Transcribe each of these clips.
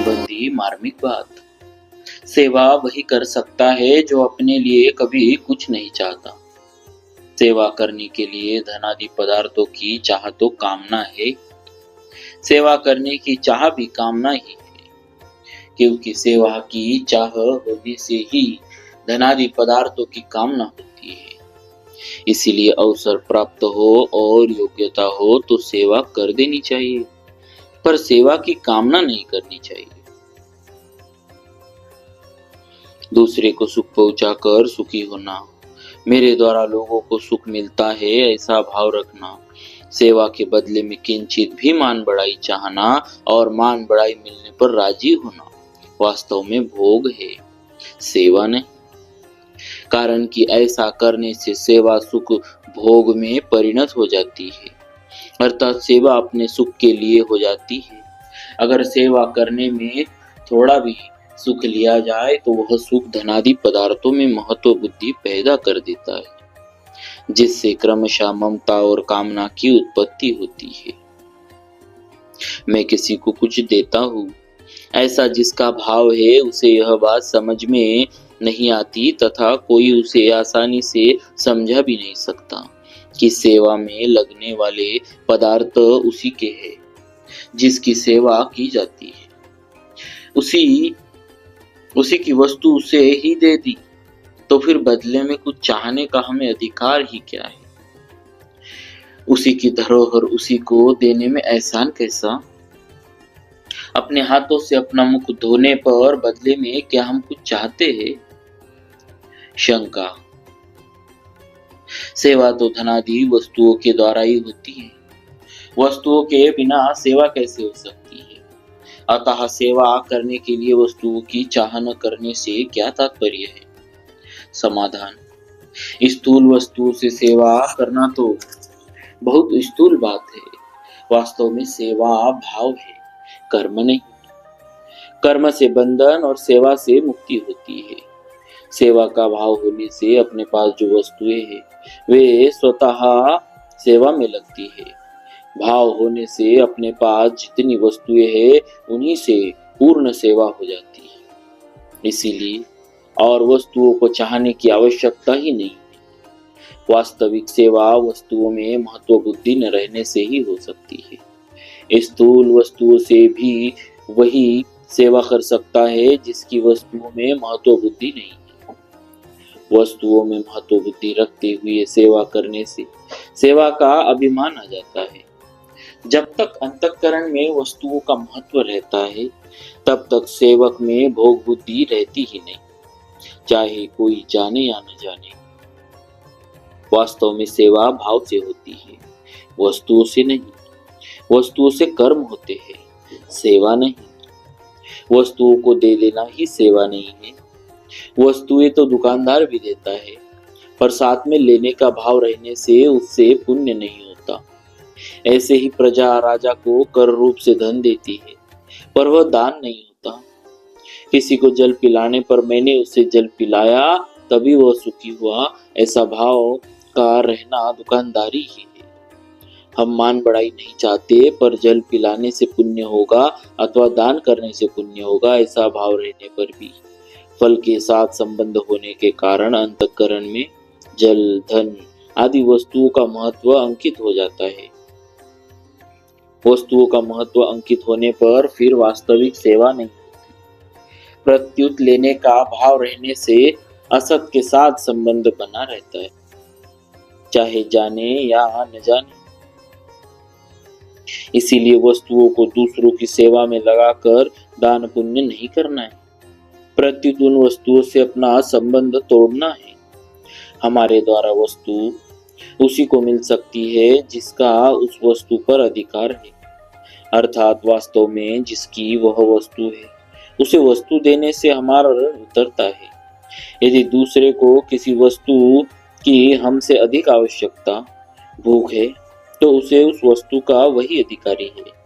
संबंधी मार्मिक बात। सेवा वही कर सकता है जो अपने लिए कभी कुछ नहीं चाहता। सेवा करने के लिए धनादि पदार्थों की चाह तो कामना है। सेवा करने की चाह भी कामना ही है, क्योंकि सेवा की चाह होने से ही धनादि पदार्थों की कामना होती है। इसीलिए अवसर प्राप्त हो और योग्यता हो तो सेवा कर देनी चाहिए, पर सेवा की कामना नहीं करनी चाहिए। दूसरे को सुख पहुंचाकर सुखी होना, मेरे द्वारा लोगों को सुख मिलता है ऐसा भाव रखना, सेवा के बदले में किंचित भी मान बढ़ाई चाहना और मान बढ़ाई मिलने पर राजी होना वास्तव में भोग है, सेवा नहीं। कारण कि ऐसा करने से सेवा सुख भोग में परिणत हो जाती है, अर्थात सेवा अपने सुख के लिए हो जाती है। अगर सेवा करने में थोड़ा भी सुख लिया जाए तो वह सुख धनादि पदार्थों में महत्व बुद्धि पैदा कर देता है, जिससे क्रमशः ममता और कामना की उत्पत्ति होती है। मैं किसी को कुछ देता हूँ ऐसा जिसका भाव है, उसे यह बात समझ में नहीं आती तथा कोई उसे आसानी से समझा भी नहीं सकता कि सेवा में लगने वाले पदार्थ उसी के हैं जिसकी सेवा की जाती है। उसी की वस्तु उसे ही दे दी तो फिर बदले में कुछ चाहने का हमें अधिकार ही क्या है। उसी की धरोहर उसी को देने में एहसान कैसा। अपने हाथों से अपना मुख धोने पर बदले में क्या हम कुछ चाहते हैं। शंका। सेवा तो धनादि वस्तुओं के द्वारा ही होती है, वस्तुओं के बिना सेवा कैसे हो सकती है। अतः सेवा करने के लिए वस्तुओं की चाह न करने से क्या तात्पर्य है। समाधान। स्थूल वस्तु से सेवा करना तो बहुत स्थूल बात है, वास्तव में सेवा भाव है, कर्म नहीं। कर्म से बंधन और सेवा से मुक्ति होती है। सेवा का भाव होने से अपने पास जो वस्तुएं हैं वे स्वतः सेवा में लगती है। भाव होने से अपने पास जितनी वस्तुएं हैं उन्हीं से पूर्ण सेवा हो जाती है। इसीलिए और वस्तुओं को चाहने की आवश्यकता ही नहीं है। वास्तविक सेवा वस्तुओं में महत्व बुद्धि न रहने से ही हो सकती है। स्थूल वस्तुओं से भी वही सेवा कर सकता है जिसकी वस्तुओं में महत्व बुद्धि नहीं है। वस्तुओं में महत्व बुद्धि रखते हुए सेवा करने से सेवा का अभिमान आ जाता है। जब तक अंतःकरण में वस्तुओं का महत्व रहता है तब तक सेवक में भोग बुद्धि रहती ही नहीं, चाहे कोई जाने या न जाने। वास्तव में सेवा भाव से होती है, वस्तुओं से नहीं। वस्तुओं से कर्म होते हैं, सेवा नहीं। वस्तुओं को दे देना ही सेवा नहीं है। वस्तुएं तो दुकानदार भी देता है, पर साथ में लेने का भाव रहने से उससे पुण्य नहीं होता। ऐसे ही प्रजा राजा को कर रूप से धन देती है, पर वह दान नहीं होता। किसी को जल पिलाने पर मैंने उसे जल पिलाया तभी वह सुखी हुआ, ऐसा भाव का रहना दुकानदारी ही है। हम मान बढ़ाई नहीं चाहते, पर जल पिलाने से पुण्य होगा अथवा दान करने से पुण्य होगा ऐसा भाव रहने पर भी फल के साथ संबंध होने के कारण अंतःकरण में जल धन आदि वस्तुओं का महत्व अंकित हो जाता है। वस्तुओं का महत्व अंकित होने पर फिर वास्तविक सेवा नहीं होती। प्रत्युत लेने का भाव रहने से असत के साथ संबंध बना रहता है, चाहे जाने या न जाने। इसीलिए वस्तुओं को दूसरों की सेवा में लगाकर दान पुण्य नहीं करना है, प्रत्युत उन वस्तुओं से अपना संबंध तोड़ना है। हमारे द्वारा वस्तु उसी को मिल सकती है जिसका उस वस्तु पर अधिकार है, अर्थात वास्तव में जिसकी वह वस्तु है उसे वस्तु देने से हमारा उतरता है। यदि दूसरे को किसी वस्तु की हमसे अधिक आवश्यकता भूख है तो उसे उस वस्तु का वही अधिकारी है।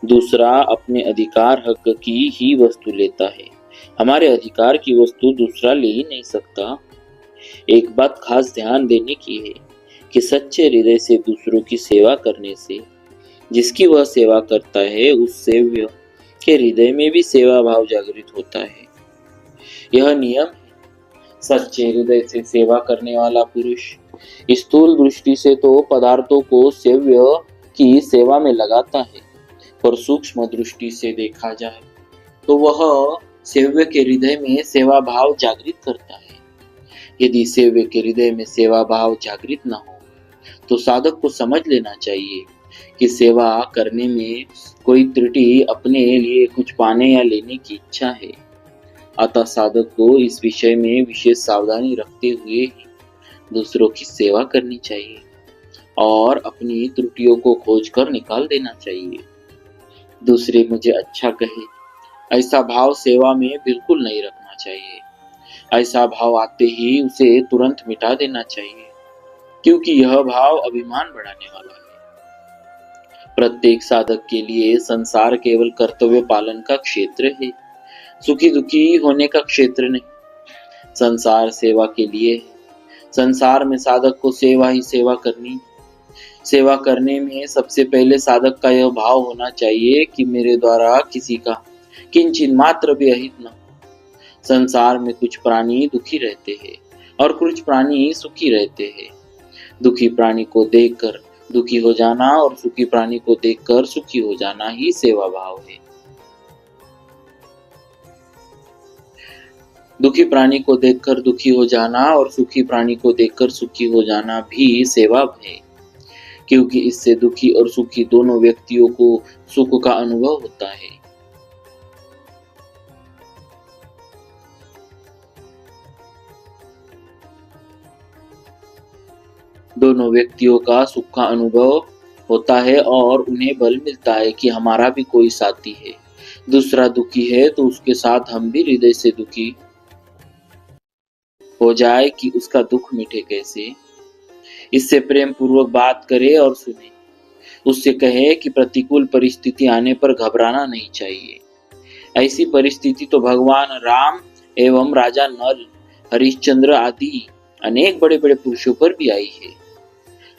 दूसरा अपने अधिकार हक की ही वस्तु लेता है, हमारे अधिकार की वस्तु दूसरा ले ही नहीं सकता। एक बात खास ध्यान देने की है कि सच्चे हृदय से दूसरों की सेवा करने से जिसकी वह सेवा करता है उस सेव्य के हृदय में भी सेवा भाव जागृत होता है। यह नियम है। सच्चे हृदय से सेवा करने वाला पुरुष स्थूल दृष्टि से तो पदार्थों को सेव्य की सेवा में लगाता है, पर सूक्ष्म दृष्टि से देखा जाए तो वह सेव्य के हृदय में सेवा भाव जागृत करता है। यदि सेव्य के हृदय में सेवा भाव जागृत न हो तो साधक को समझ लेना चाहिए कि सेवा करने में कोई त्रुटि अपने लिए कुछ पाने या लेने की इच्छा है। अतः साधक को इस विषय में विशेष सावधानी रखते हुए ही दूसरों की सेवा करनी चाहिए और अपनी त्रुटियों को खोजकर निकाल देना चाहिए। दूसरे मुझे अच्छा कहे, ऐसा भाव सेवा में बिल्कुल नहीं रखना चाहिए। ऐसा भाव आते ही उसे तुरंत मिटा देना चाहिए, क्योंकि यह भाव अभिमान बढ़ाने वाला है। प्रत्येक साधक के लिए संसार केवल कर्तव्य पालन का क्षेत्र है, सुखी दुखी होने का क्षेत्र नहीं। संसार सेवा के लिए है। संसार में साधक को सेवा ही सेवा करनी। सेवा करने में सबसे पहले साधक का यह भाव होना चाहिए कि मेरे द्वारा किसी का किंचित मात्र भी अहित न हो। संसार में कुछ प्राणी दुखी रहते हैं और कुछ प्राणी सुखी रहते हैं। दुखी प्राणी को देखकर दुखी हो जाना और सुखी प्राणी को देखकर सुखी हो जाना ही सेवा भाव है। दुखी प्राणी को देखकर दुखी हो जाना और सुखी प्राणी को देखकर सुखी हो जाना भी सेवा है, क्योंकि इससे दुखी और सुखी दोनों व्यक्तियों को सुख का अनुभव होता है। दोनों व्यक्तियों का सुख का अनुभव होता है और उन्हें बल मिलता है कि हमारा भी कोई साथी है। दूसरा दुखी है तो उसके साथ हम भी हृदय से दुखी हो जाए कि उसका दुख मिटे कैसे। इससे प्रेम पूर्वक बात करे और सुने। उससे कहे कि प्रतिकूल परिस्थिति आने पर घबराना नहीं चाहिए। ऐसी परिस्थिति तो भगवान राम एवं राजा नल, हरिश्चंद्र आदि अनेक बड़े बड़े पुरुषों पर भी आई है।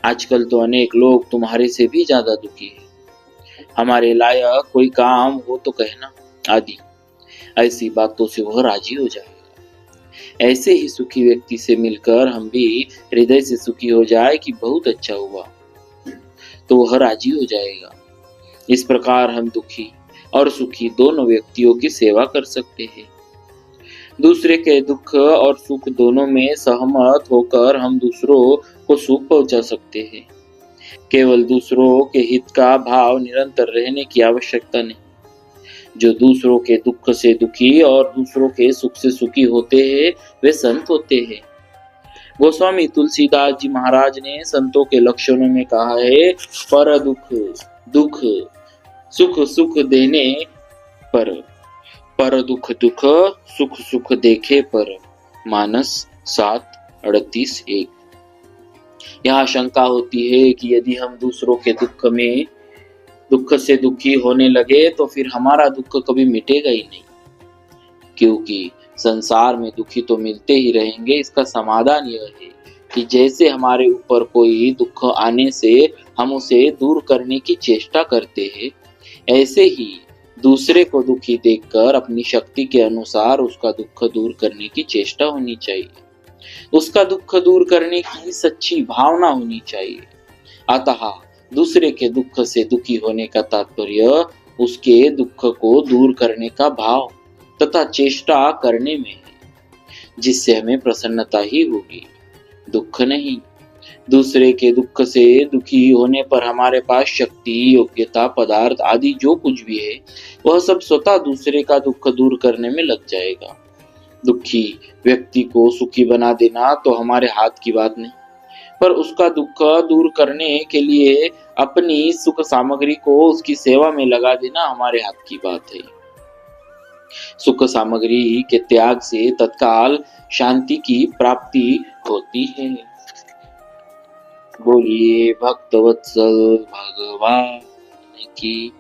आजकल तो अनेक लोग तुम्हारे से भी ज्यादा दुखी है। हमारे लायक कोई काम हो तो कहना आदि ऐसी बातों से वह राजी हो जाएगा। ऐसे ही सुखी व्यक्ति से मिलकर हम भी हृदय से सुखी हो जाए कि बहुत अच्छा हुआ, तो वह राजी हो जाएगा। इस प्रकार हम दुखी और सुखी दोनों व्यक्तियों की सेवा कर सकते हैं। दूसरे के दुख और सुख दोनों में सहमत होकर हम दूसरों को सुख पहुंचा सकते हैं। केवल दूसरों के हित का भाव निरंतर रहने की आवश्यकता नहीं। जो दूसरों के दुख से दुखी और दूसरों के सुख से सुखी होते हैं वे संत होते हैं। गोस्वामी तुलसीदास जी महाराज ने संतों के लक्षणों में कहा है, पर दुख दुख, सुख सुख देने पर दुख दुख, सुख सुख देखे पर। मानस 7:38-1। यहाँ शंका होती है कि यदि हम दूसरों के दुख से दुखी होने लगे तो फिर हमारा दुख कभी मिटेगा ही नहीं, क्योंकि संसार में दुखी तो मिलते ही रहेंगे। इसका समाधान यह है कि जैसे हमारे ऊपर कोई दुख आने से हम उसे दूर करने की चेष्टा करते हैं, ऐसे ही दूसरे को दुखी देखकर अपनी शक्ति के अनुसार उसका दुख दूर करने की चेष्टा होनी चाहिए। उसका दुख दूर करने की सच्ची भावना होनी चाहिए। अतः दूसरे के दुख से दुखी होने का तात्पर्य उसके दुख को दूर करने का भाव तथा चेष्टा करने में है, जिससे हमें प्रसन्नता ही होगी, दुख नहीं। दूसरे के दुख से दुखी होने पर हमारे पास शक्ति, योग्यता, पदार्थ आदि जो कुछ भी है वह सब स्वतः दूसरे का दुख दूर करने में लग जाएगा। दुखी व्यक्ति को सुखी बना देना तो हमारे हाथ की बात नहीं, पर उसका दुख दूर करने के लिए अपनी सुख सामग्री को उसकी सेवा में लगा देना हमारे हाथ की बात है। सुख सामग्री के त्याग से तत्काल शांति की प्राप्ति होती है। बोलिए भक्तवत्सल भगवान की।